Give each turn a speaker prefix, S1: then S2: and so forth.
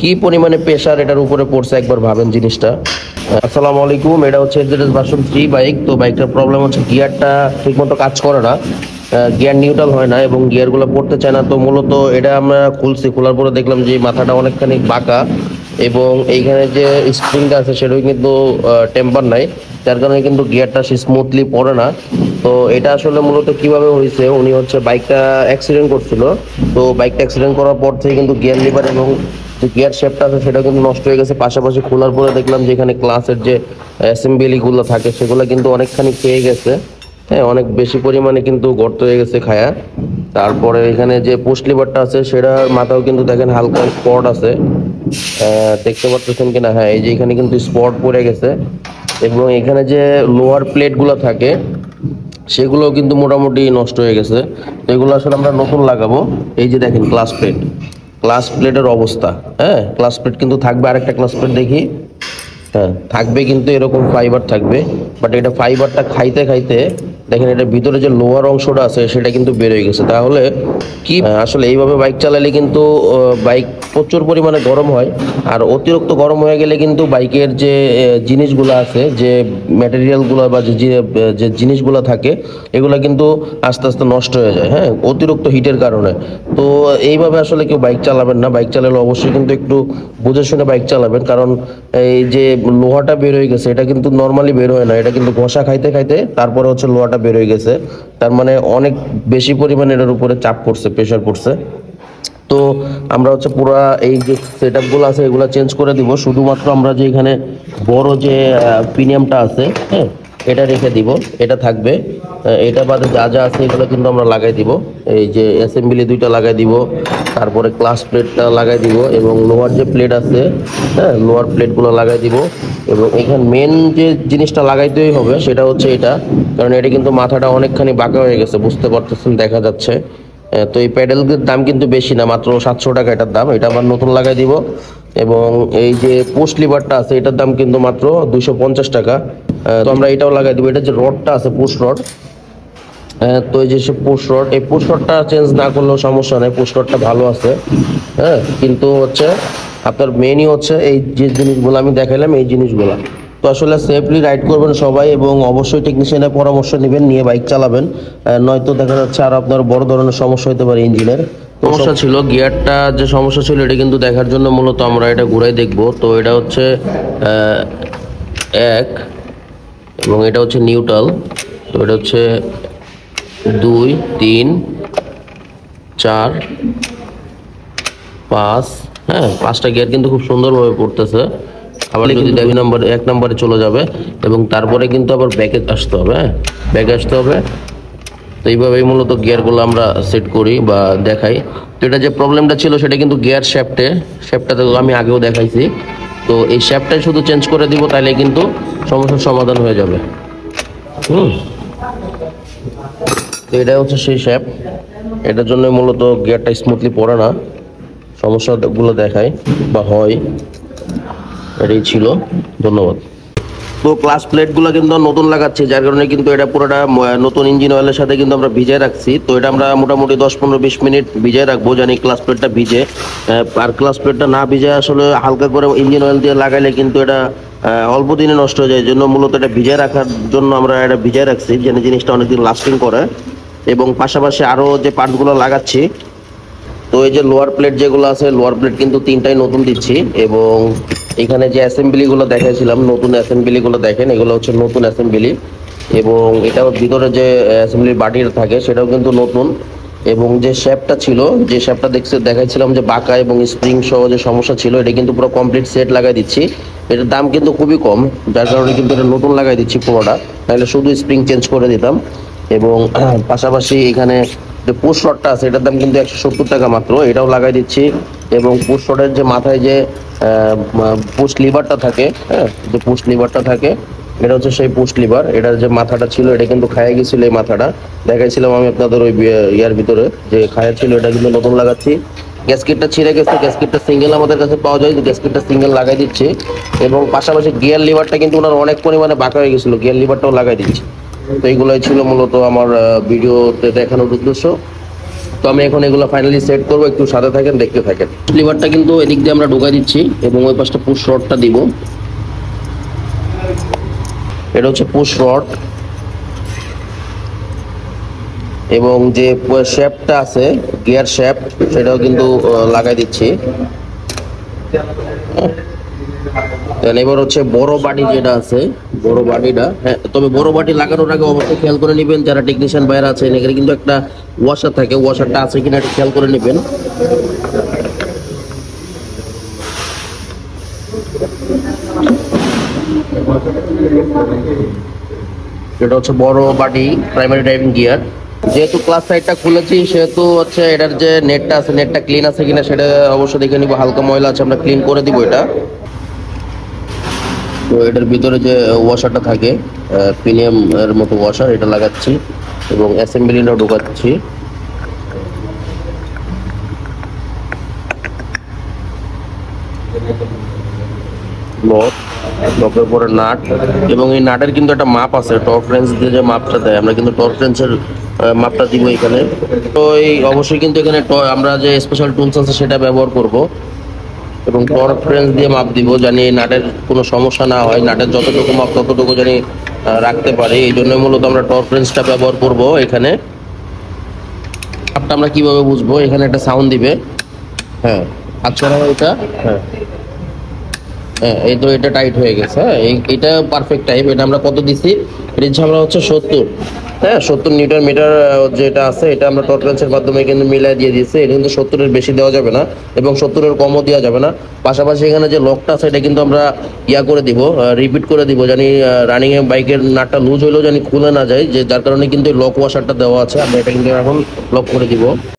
S1: কি পরিমাণে প্রেসার এটার উপরে পড়ছে একবার ভাবেন জিনিসটা। আসসালামু আলাইকুম, এটা হচ্ছে এজএস ভার্সন 3 বাইক। তো বাইকটার প্রবলেম হচ্ছে গিয়ারটা ঠিকমতো কাজ করে না, গিয়ার নিউট্রাল হয় না এবং গিয়ারগুলো পড়তে চায় না। তো মূলত এটা আমরা খুলছি, খোলার পরে দেখলাম যে মাথাটা অনেকখানি বাঁকা এবং এইখানে যে স্প্রিংটা আছে সেটাও কিন্তু টেম্পার নাই, যার কারণে কিন্তু গিয়ারটা স্মুথলি পড়ে না। তো এটা আসলে মূলত কিভাবে হয়েছে, উনি হচ্ছে বাইকটা অ্যাক্সিডেন্ট করছিল। তো বাইকটা অ্যাক্সিডেন্ট করার পর থেকে কিন্তু গিয়ার লিভার এবং যে গিয়ার শেপটা আছে সেটা কিন্তু নষ্ট হয়ে গেছে। পাশাপাশি খোলার পরে দেখলাম যে এখানে ক্লাসের যে অ্যাসেম্বলিগুলো থাকে সেগুলো কিন্তু অনেকখানি খেয়ে গেছে, হ্যাঁ, অনেক বেশি পরিমাণে কিন্তু গর্ত হয়ে গেছে খায়া। তারপরে এখানে যে পোস্ট লিভারটা আছে সেটার মাথাও কিন্তু দেখেন হালকা স্পট আছে, দেখতে পাচ্ছেন কিনা, হ্যাঁ এই যে এখানে কিন্তু স্পট পড়ে গেছে। এবং এখানে যে লোয়ার প্লেটগুলো থাকে সেগুলোও কিন্তু মোটামুটি নষ্ট হয়ে গেছে। তো এগুলো আসলে আমরা নতুন লাগাবো। এই যে দেখেন ক্লাস প্লেটের অবস্থা, হ্যাঁ ক্লাস প্লেট কিন্তু থাকবে, আরেকটা ক্লাস প্লেট দেখি, হ্যাঁ থাকবে কিন্তু এরকম ফাইবার থাকবে। বাট এটা ফাইবারটা খাইতে খাইতে দেখেন এটার ভিতরে যে লোয়ার অংশটা আছে সেটা কিন্তু বের হয়ে গেছে। তাহলে কি আসলে এইভাবে বাইক চালালে কিন্তু বাইক প্রচুর পরিমাণে গরম হয়, আর অতিরিক্ত গরম হয়ে গেলে কিন্তু বাইকের যে জিনিসগুলো আছে, যে ম্যাটেরিয়ালগুলো বা যে জিনিসগুলো থাকে এগুলো কিন্তু আস্তে আস্তে নষ্ট হয়ে যায়, হ্যাঁ অতিরিক্ত হিটের কারণে। তো এইভাবে আসলে কেউ বাইক চালাবেন না, বাইক চালালে অবশ্যই কিন্তু একটু বুঝে শুনে বাইক চালাবেন। কারণ এই যে লোহাটা বের হয়ে গেছে এটা কিন্তু নর্মালি বের হয় না, এটা কিন্তু ঘষা খাইতে খাইতে তারপরে হচ্ছে লোহাটা বের হয়ে গেছে। তার মানে অনেক বেশি পরিমাণে এটার উপরে চাপ পড়ছে, প্রেশার পড়ছে। তো আমরা হচ্ছে পুরা এই যে সেট আপগুলো আছে এগুলো চেঞ্জ করে দিব। শুধুমাত্র আমরা যে এখানে বড় যে প্রিমিয়ামটা আছে, হ্যাঁ এটা রেখে দিব, এটা থাকবে। এটা বাদে যা যা আছে এগুলো কিন্তু আমরা লাগাই দিব। এই যে অ্যাসেম্বলি দুইটা লাগাই দিব, তারপরে ক্লাস প্লেটটা লাগাই দিব এবং লোহার যে প্লেট আছে, হ্যাঁ লোহার প্লেটগুলো লাগাই দিব। এবং এখানে মেন যে জিনিসটা লাগাইতেই হবে সেটা হচ্ছে এটা, কারণ এটা কিন্তু মাথাটা অনেকখানি বাঁকা হয়ে গেছে, বুঝতে পারতেছেন, দেখা যাচ্ছে। তো এই প্যাডেলের দাম কিন্তু বেশি না, মাত্র 700 টাকা এটার দাম, এটা আবার নতুন লাগাই দিব। এবং এই যে পোস্ট লিভারটা আছে এটার দাম কিন্তু মাত্র 250 টাকা। তো আমরা এটাও লাগাই দিব। এটা যে রডটা আছে পোস্ট রড, তো এই যে পোস্ট রড, এই পোস্ট রডটা চেঞ্জ না করলেও সমস্যা নেই, পোস্ট রডটা ভালো আছে, হ্যাঁ। কিন্তু হচ্ছে আপনার মেনই হচ্ছে এই যে জিনিসগুলো আমি দেখাইলাম, এই জিনিসগুলো। তো আসলে সেফলি রাইড করবেন সবাই এবং অবশ্যই টেকনিশিয়ানের পরামর্শ নেবেন, নিয়ে বাইক চালাবেন, নয়তো দেখা যাচ্ছে আর আপনার বড় ধরনের সমস্যা হতে পারে। ইঞ্জিনের সমস্যা ছিল, গিয়ারটা যে সমস্যা ছিল এটা কিন্তু দেখার জন্য মূলত আমরা এটা ঘুরাই দেখব। তো এটা হচ্ছে এক, এবং এটা হচ্ছে নিউট্রাল। তো এটা হচ্ছে 2 3 4 5, হ্যাঁ 5টা গিয়ার কিন্তু খুব সুন্দরভাবে পড়তেছে। আবার যদি 1 নম্বরে চলে যাবে এবং তারপরে কিন্তু আবার ব্যাকে আসতে হবে, হ্যাঁ ব্যাকে আসতে হবে। তো এইভাবেই মূলত গিয়ারগুলো আমরা সেট করি বা দেখাই। তো এটা যে প্রবলেমটা ছিল সেটা কিন্তু গিয়ার শেপটা তো আমি আগেও দেখাইছি। তো এই শেপটাই শুধু চেঞ্জ করে দিব, তাইলে কিন্তু সমস্যার সমাধান হয়ে যাবে। তো এটা হচ্ছে সেই শেপ, এটার জন্য মূলত গিয়ারটা স্মুথলি পড়ে না, সমস্যাগুলো দেখায় বা হয়। এটাই ছিল, ধন্যবাদ। তো ক্লাস প্লেটগুলো কিন্তু নতুন লাগাচ্ছি, যার কারণে কিন্তু এটা পুরোটা নতুন ইঞ্জিন অয়েলের সাথে কিন্তু আমরা ভিজায় রাখছি। তো এটা আমরা মোটামুটি 10-15-20 মিনিট ভিজায় রাখবো, জানি ক্লাস প্লেটটা ভিজে। আর ক্লাস প্লেটটা না ভিজে আসলে হালকা করে ইঞ্জিন অয়েল দিয়ে লাগাইলে কিন্তু এটা অল্প দিনে নষ্ট হয়ে যায়। এই জন্য মূলত এটা ভিজায় রাখার জন্য আমরা এটা ভিজায় রাখছি, যেন জিনিসটা অনেকদিন লাস্টিং করে। এবং পাশাপাশি আরও যে পার্টসগুলো লাগাচ্ছি, তো এই যে লোয়ার প্লেট যেগুলো আছে, লোয়ার প্লেট কিন্তু 3টাই নতুন দিচ্ছি। এবং এখানে যে অ্যাসেম্বলিগুলো দেখাইছিলাম, নতুন অ্যাসেম্বলিগুলো দেখেন, এগুলো হচ্ছে নতুন অ্যাসেম্বলি। এবং এটাও ভিতরে যে অ্যাসেম্বলির বাটির থাকে সেটাও কিন্তু নতুন। এবং যে শেপটা ছিল, যে শেপটা দেখাইছিলাম যে বাঁকা এবং স্প্রিং সহ যে সমস্যা ছিল, এটা কিন্তু পুরো কমপ্লিট সেট লাগাই দিচ্ছি। এটার দাম কিন্তু খুবই কম, যার কারণে কিন্তু এটা নতুন লাগাই দিচ্ছি পুরোটা, তাহলে শুধু স্প্রিং চেঞ্জ করে দিতাম। এবং পাশাপাশি এখানে যে পোস্ট রডটা আছে এটার দাম কিন্তু 170 টাকা মাত্র, এটাও লাগাই দিচ্ছি। এবং পোস্ট রডের যে মাথায় যে পোস্ট লিভারটা থাকে, হ্যাঁ যে পোস্ট লিভারটা থাকে, এটা হচ্ছে সেই পোস্ট লিভার। এটার যে মাথাটা ছিল এটা কিন্তু খায়া গেছিল, এই মাথাটা দেখাইছিলাম আমি আপনাদের ওই ইয়ার ভিতরে যে খায়া ছিল, এটা কিন্তু নতুন লাগাচ্ছি। গ্যাসকেটটা ছিঁড়ে গেছে, গ্যাসকেটটা সিঙ্গেল আমাদের কাছে পাওয়া যায়, গ্যাসকেটটা সিঙ্গেল লাগাই দিচ্ছি। এবং পাশাপাশি গিয়ার লিভারটা কিন্তু ওনার অনেক পরিমাণে বাঁকা হয়ে গেছিলো, গিয়ার লিভারটাও লাগাই দিচ্ছি। তো এইগুলোই ছিল মূলত আমার ভিডিওতে দেখানোর উদ্দেশ্য। তো আমি এখন এগুলো ফাইনালি সেট করবো, একটু সাথে থাকেন, দেখতে থাকেন। লিভারটা কিন্তু এদিক দিয়ে আমরা ঢুকাই দিচ্ছি এবং ওই পাশটা পুশ রডটা দিব। এটা হচ্ছে পুশ রড এবং যে শ্যাফটটা আছে গিয়ার শ্যাফট সেটাও কিন্তু লাগাই দিচ্ছি। এবার হচ্ছে বড় বাটি যেটা আছে, বড় বাটিটা, হ্যাঁ তবে বড় বাটি লাগানোর আগে অবশ্যই খেয়াল করে নেবেন যারা টেকনিশিয়ান বাইরে আছেন, এখানে কিন্তু একটা ওয়াশার থাকে, ওয়াশারটা আছে কিনা এটা খেয়াল করে নেবেন। এটা হচ্ছে বড় বাটি প্রাইমারি ড্রাইভিং গিয়ার। যেহেতু ক্লাস সাইডটা খুলেছি সেহেতু হচ্ছে এটার যে নেটটা আছে, নেটটা ক্লিন আছে কিনা সেটা অবশ্যই দেখে নিব। হালকা ময়লা আছে, আমরা ক্লিন করে দিব এটা। তো এটার ভিতরে যে ওয়াশারটা থাকে প্রিমিয়াম এর মতো ওয়াশার, এটা লাগাচ্ছি এবং অ্যাসেম্বলিটা ঢোকাচ্ছি। লকের পরে নাট, এবং এই নাটের কিন্তু একটা মাপ আছে, টর্ক রেঞ্জ দিয়ে যে মাপটা দেয়, আমরা কিন্তু টর্ক রেঞ্জের মাপটা দিব এখানে। তো এই অবশ্যই কিন্তু এখানে আমরা যে স্পেশাল টুলস আছে সেটা ব্যবহার করব এবং টর্ক রেঞ্জ দিয়ে মাপ দিব, জানি নাটের কোনো সমস্যা না হয়, নাটের যতটুকু মাপ ততটুকু জানি রাখতে পারি। এই জন্য মূলত আমরা টর্ক রেঞ্জটা ব্যবহার করব এখানে। মাপটা আমরা কিভাবে বুঝবো, এখানে একটা সাউন্ড দিবে, হ্যাঁ আচ্ছা এটা, হ্যাঁ হ্যাঁ এই তো এটা টাইট হয়ে গেছে। হ্যাঁ এটা পারফেক্ট টাইপ। এটা আমরা কত দিছি, রেঞ্জ আমরা হচ্ছে 70, হ্যাঁ 70 নিউটন মিটার যেটা আছে এটা আমরা টর্ক রেঞ্জের মাধ্যমে কিন্তু মিলাই দিয়ে দিয়েছি। এটা কিন্তু 70-এর বেশি দেওয়া যাবে না এবং 70-এর কমও দেওয়া যাবে না। পাশাপাশি এখানে যে লকটা আছে এটা কিন্তু আমরা করে দিব, রিপিট করে দিব, জানি রানিং এ বাইকের নাটটা লুজ হইলেও জানি খুলে না যায়, যে যার কারণে কিন্তু লক ওয়াশারটা দেওয়া আছে। আমরা এটা কিন্তু এখন লক করে দিব।